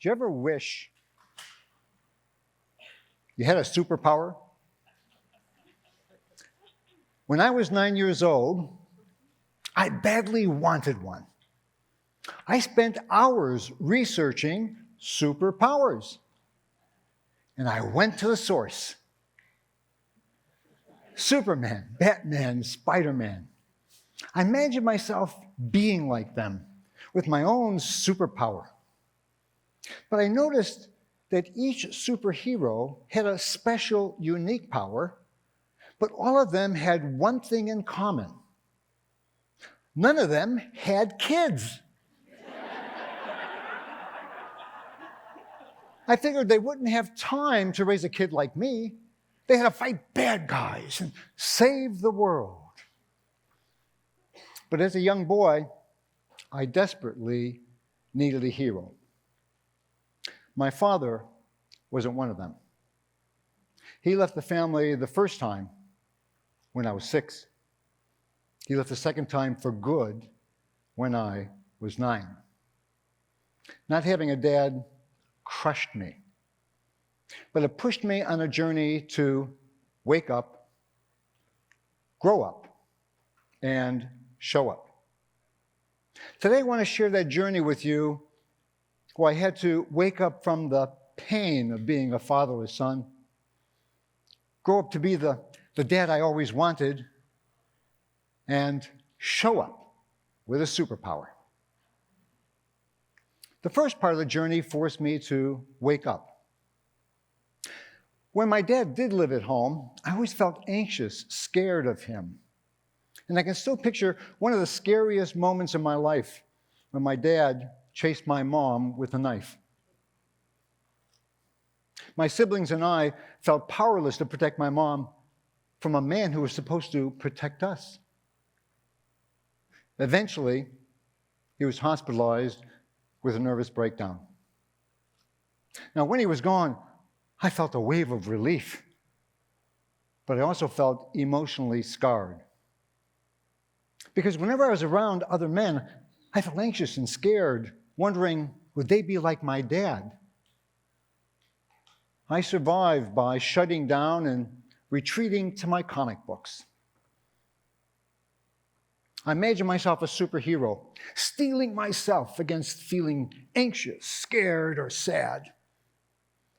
Do you ever wish you had a superpower? When I was 9 years old, I badly wanted one. I spent hours researching superpowers. And I went to the source. Superman, Batman, Spider-Man. I imagined myself being like them with my own superpower. But I noticed that each superhero had a special, unique power, but all of them had one thing in common. None of them had kids. I figured they wouldn't have time to raise a kid like me. They had to fight bad guys and save the world. But as a young boy, I desperately needed a hero. My father wasn't one of them. He left the family the first time when I was 6. He left the second time for good when I was 9. Not having a dad crushed me, but it pushed me on a journey to wake up, grow up, and show up. Today I want to share that journey with you, where I had to wake up from the pain of being a fatherless son, grow up to be the dad I always wanted, and show up with a superpower. The first part of the journey forced me to wake up. When my dad did live at home, I always felt anxious, scared of him. And I can still picture one of the scariest moments in my life when my dad chased my mom with a knife. My siblings and I felt powerless to protect my mom from a man who was supposed to protect us. Eventually, he was hospitalized with a nervous breakdown. Now, when he was gone, I felt a wave of relief, but I also felt emotionally scarred. Because whenever I was around other men, I felt anxious and scared, wondering, would they be like my dad? I survived by shutting down and retreating to my comic books. I imagined myself a superhero, steeling myself against feeling anxious, scared, or sad.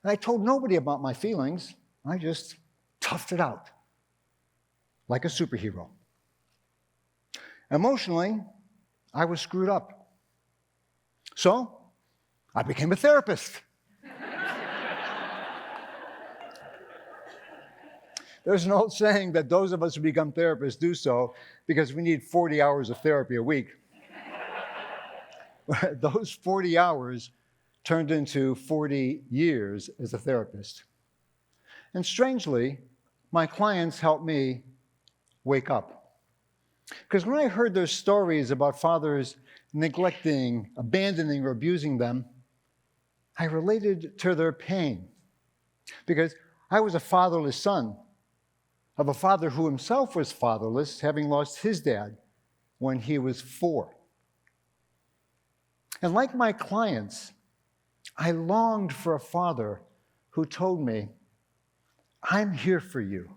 And I told nobody about my feelings. I just toughed it out like a superhero. Emotionally, I was screwed up. So I became a therapist. There's an old saying that those of us who become therapists do so because we need 40 hours of therapy a week. Those 40 hours turned into 40 years as a therapist. And strangely, my clients helped me wake up. Because when I heard their stories about fathers neglecting, abandoning, or abusing them, I related to their pain. Because I was a fatherless son of a father who himself was fatherless, having lost his dad when he was 4. And like my clients, I longed for a father who told me, I'm here for you.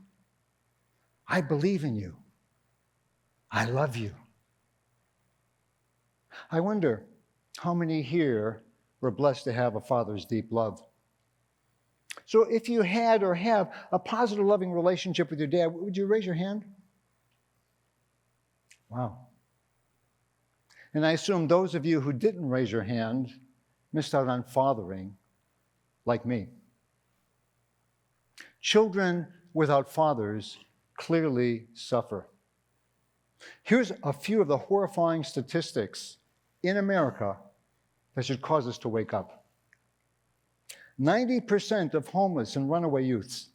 I believe in you. I love you. I wonder how many here were blessed to have a father's deep love. So if you had or have a positive, loving relationship with your dad, would you raise your hand? Wow. And I assume those of you who didn't raise your hand missed out on fathering like me. Children without fathers clearly suffer. Here's a few of the horrifying statistics in America that should cause us to wake up. 90% of homeless and runaway youths,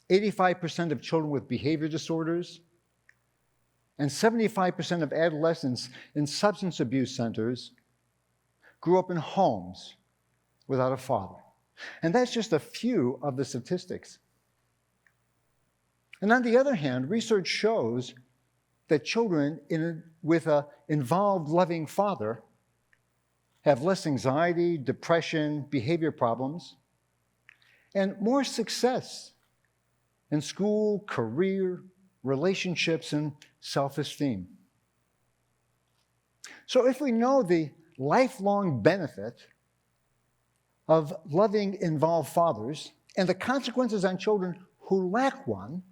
85% of children with behavior disorders, and 75% of adolescents in substance abuse centers grew up in homes without a father. And that's just a few of the statistics. And on the other hand, research shows that children with an involved, loving father have less anxiety, depression, behavior problems, and more success in school, career, relationships, and self-esteem. So if we know the lifelong benefit of loving involved fathers and the consequences on children who lack one,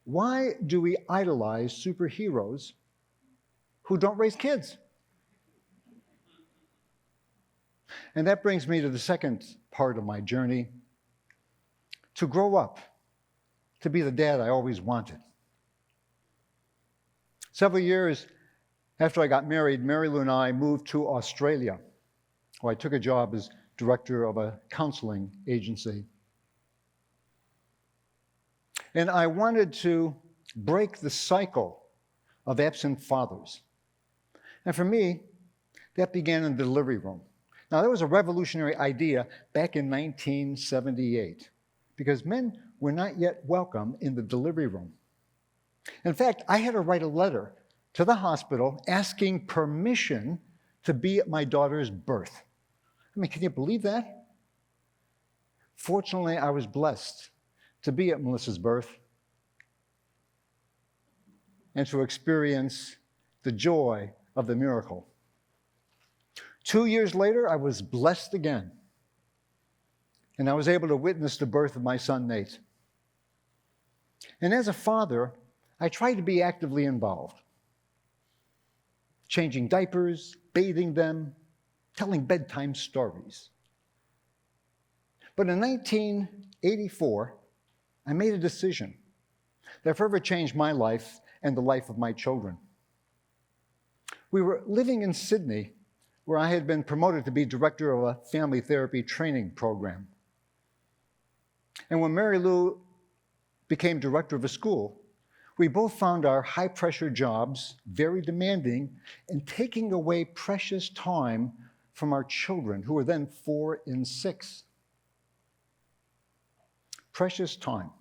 why do we idolize superheroes who don't raise kids? And that brings me to the second part of my journey, to grow up, to be the dad I always wanted. Several years after I got married, Mary Lou and I moved to Australia, where I took a job as director of a counseling agency. And I wanted to break the cycle of absent fathers. And for me, that began in the delivery room. Now, that was a revolutionary idea back in 1978, because men were not yet welcome in the delivery room. In fact, I had to write a letter to the hospital asking permission to be at my daughter's birth. I mean, can you believe that? Fortunately, I was blessed to be at Melissa's birth and to experience the joy of the miracle. 2 years later, I was blessed again, and I was able to witness the birth of my son, Nate. And as a father, I tried to be actively involved, changing diapers, bathing them, telling bedtime stories. But in 1984, I made a decision that forever changed my life and the life of my children. We were living in Sydney, where I had been promoted to be director of a family therapy training program. And when Mary Lou became director of a school, we both found our high-pressure jobs very demanding and taking away precious time from our children, who were then 4 and 6. Precious time.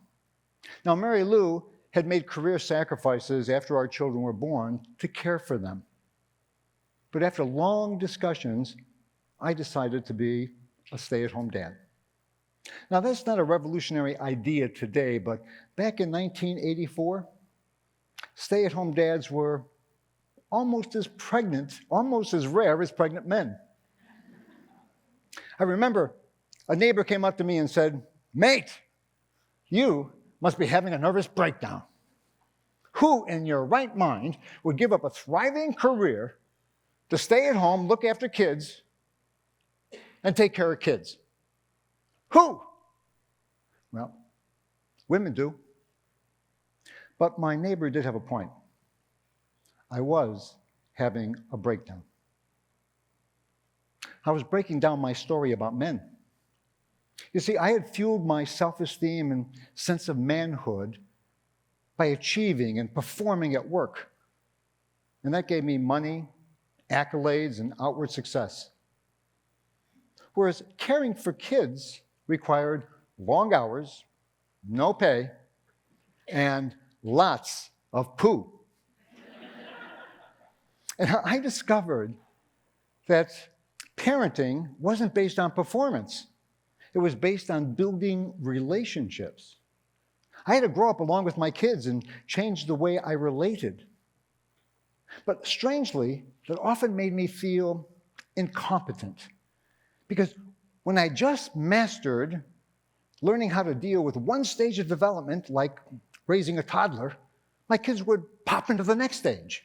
Now, Mary Lou had made career sacrifices after our children were born to care for them. But after long discussions, I decided to be a stay-at-home dad. Now, that's not a revolutionary idea today, but back in 1984, stay-at-home dads were almost as rare as pregnant men. I remember a neighbor came up to me and said, "Mate, you must be having a nervous breakdown. Who in your right mind would give up a thriving career to stay at home, look after kids, and take care of kids? Who?" Well, women do. But my neighbor did have a point. I was having a breakdown. I was breaking down my story about men. You see, I had fueled my self-esteem and sense of manhood by achieving and performing at work. And that gave me money, accolades, and outward success. Whereas caring for kids required long hours, no pay, and lots of poo. And I discovered that parenting wasn't based on performance. It was based on building relationships. I had to grow up along with my kids and change the way I related. But strangely, that often made me feel incompetent, because when I just mastered learning how to deal with one stage of development, like raising a toddler, my kids would pop into the next stage.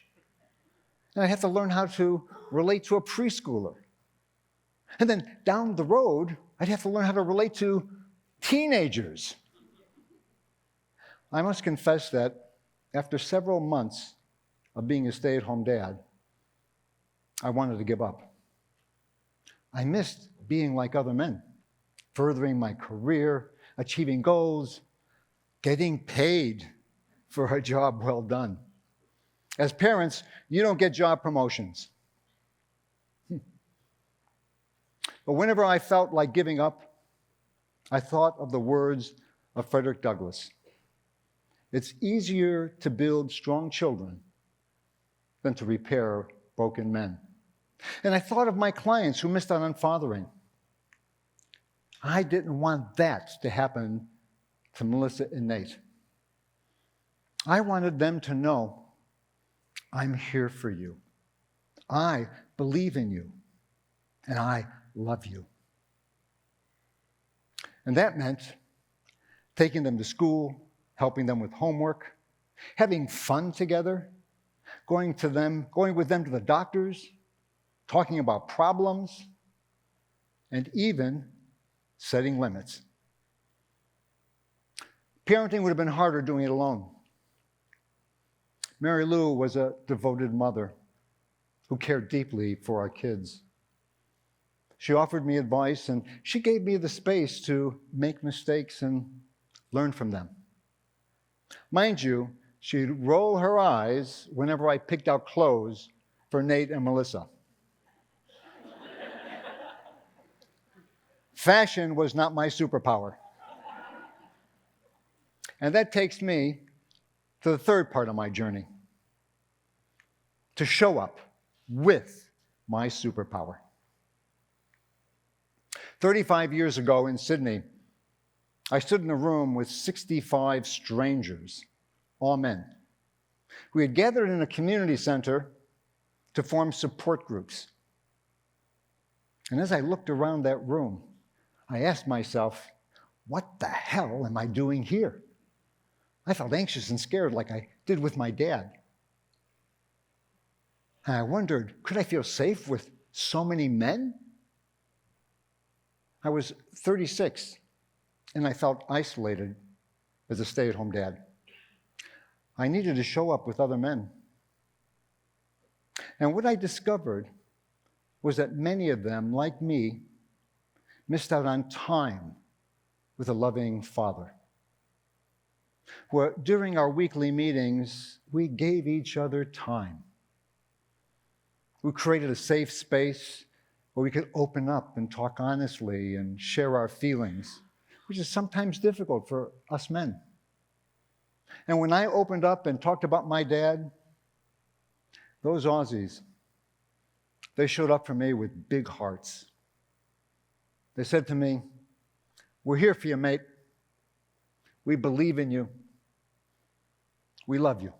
And I'd have to learn how to relate to a preschooler. And then down the road, I'd have to learn how to relate to teenagers. I must confess that after several months of being a stay-at-home dad, I wanted to give up. I missed being like other men, furthering my career, achieving goals, getting paid for a job well done. As parents, you don't get job promotions. But whenever I felt like giving up, I thought of the words of Frederick Douglass. It's easier to build strong children than to repair broken men. And I thought of my clients who missed out on fathering. I didn't want that to happen to Melissa and Nate. I wanted them to know, I'm here for you. I believe in you. And I love you. And that meant taking them to school, helping them with homework, having fun together, going with them to the doctors, talking about problems, and even setting limits. Parenting would have been harder doing it alone. Mary Lou was a devoted mother who cared deeply for our kids. She offered me advice, and she gave me the space to make mistakes and learn from them. Mind you, she'd roll her eyes whenever I picked out clothes for Nate and Melissa. Fashion was not my superpower. And that takes me to the third part of my journey, to show up with my superpower. 35 years ago in Sydney, I stood in a room with 65 strangers, all men. We had gathered in a community center to form support groups. And as I looked around that room, I asked myself, what the hell am I doing here? I felt anxious and scared like I did with my dad. And I wondered, could I feel safe with so many men? I was 36, and I felt isolated as a stay-at-home dad. I needed to show up with other men. And what I discovered was that many of them, like me, missed out on time with a loving father. Where during our weekly meetings, we gave each other time. We created a safe space where we could open up and talk honestly and share our feelings, which is sometimes difficult for us men. And when I opened up and talked about my dad, those Aussies, they showed up for me with big hearts. They said to me, we're here for you, mate. We believe in you. We love you.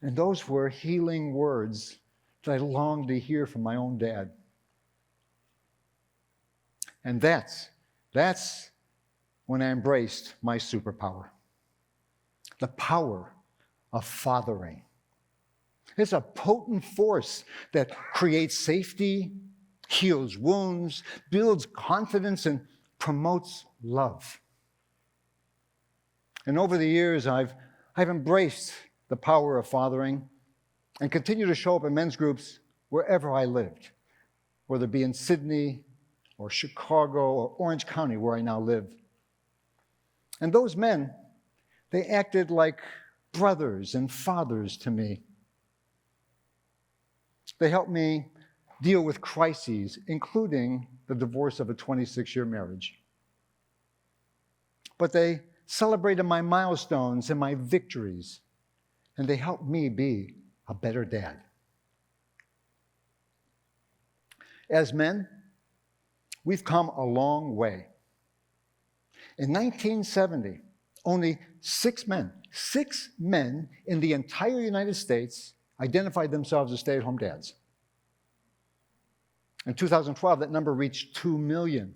And those were healing words that I longed to hear from my own dad. And that's when I embraced my superpower, the power of fathering. It's a potent force that creates safety, heals wounds, builds confidence, and promotes love. And over the years, I've embraced the power of fathering and continue to show up in men's groups wherever I lived, whether it be in Sydney or Chicago or Orange County, where I now live. And those men, they acted like brothers and fathers to me. They helped me deal with crises, including the divorce of a 26-year marriage. But they celebrated my milestones and my victories, and they helped me be a better dad. As men, we've come a long way. In 1970, only 6 men in the entire United States identified themselves as stay-at-home dads. In 2012, that number reached 2 million.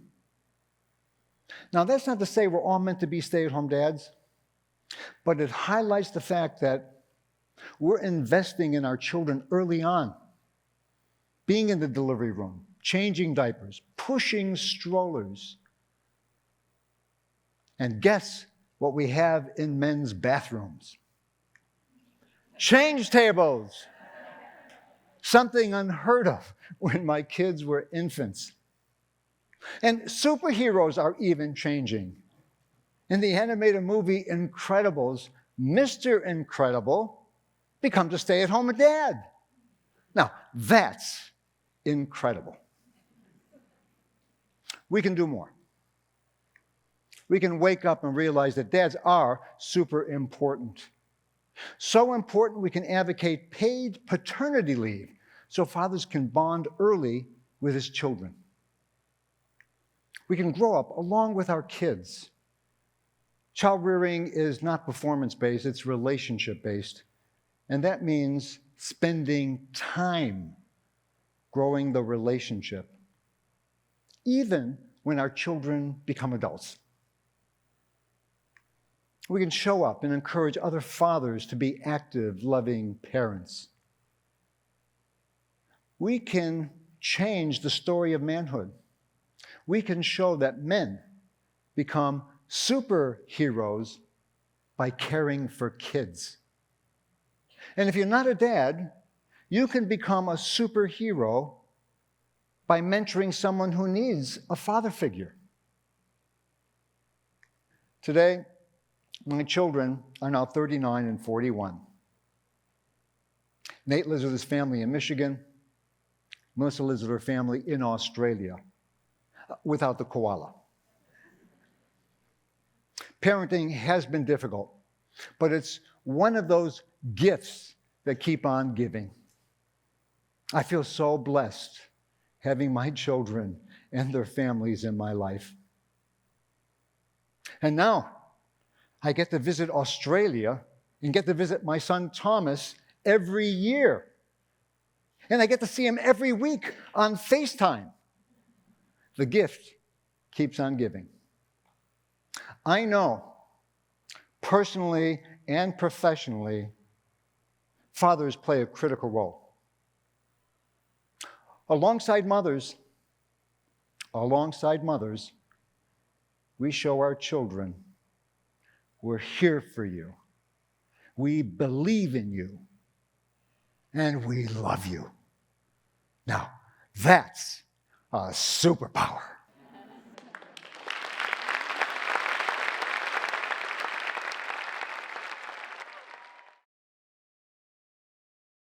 Now, that's not to say we're all meant to be stay-at-home dads, but it highlights the fact that we're investing in our children early on, being in the delivery room, changing diapers, pushing strollers. And guess what we have in men's bathrooms? Change tables. Something unheard of when my kids were infants. And superheroes are even changing. In the animated movie Incredibles, Mr. Incredible becomes a stay-at-home dad. Now, that's incredible. We can do more. We can wake up and realize that dads are super important. So important we can advocate paid paternity leave so fathers can bond early with his children. We can grow up along with our kids. Child rearing is not performance-based, it's relationship-based. And that means spending time growing the relationship, even when our children become adults. We can show up and encourage other fathers to be active, loving parents. We can change the story of manhood. We can show that men become superheroes by caring for kids. And if you're not a dad, you can become a superhero by mentoring someone who needs a father figure. Today, my children are now 39 and 41. Nate lives with his family in Michigan. Melissa lives with her family in Australia, without the koala. Parenting has been difficult, but it's one of those gifts that keep on giving. I feel so blessed having my children and their families in my life. And now I get to visit Australia and get to visit my son Thomas every year. And I get to see him every week on FaceTime. The gift keeps on giving. I know, personally and professionally, fathers play a critical role. Alongside mothers, we show our children, we're here for you. We believe in you. And we love you. Now, that's a superpower.